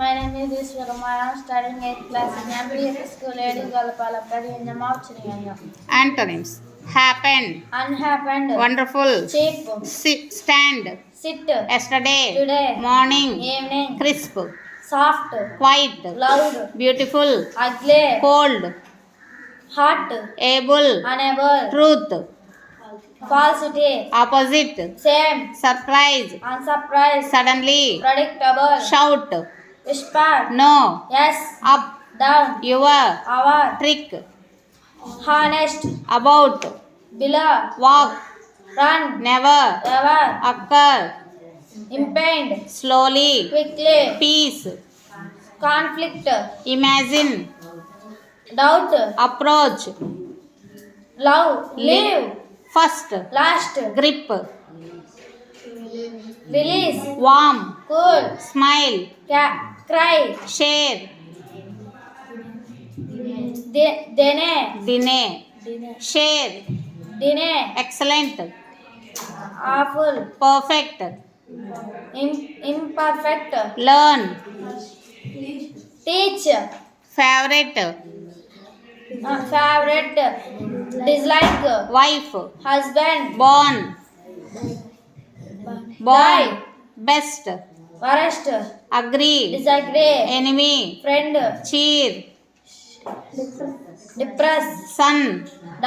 My name is Ishwaram. I am studying 8th class in MPS school, Edigalapalam, Padiyanjam of Chiriyanyam. Antonyms: happen, Unhappened, wonderful, cheap, stand, sit, yesterday, today, morning, evening, crisp, soft, quiet, loud, beautiful, ugly, cold, hot, able, unable, truth, falsity, opposite, same, surprise, unsurprised, suddenly, predictable, shout, whisper, no, yes, up, down, your, our, trick, honest, about, below, walk, run, never, ever, occur, impend, slowly, quickly, peace, conflict, imagine, doubt, approach, love, live, first, last, grip, release, warm, cool, smile, cry, share, deny, share, deny, excellent, awful, perfect, imperfect, learn, teach, favorite, favorite, dislike, wife, husband, born, die, best, worst, agree, disagree, enemy, friend, cheer, depress, sun,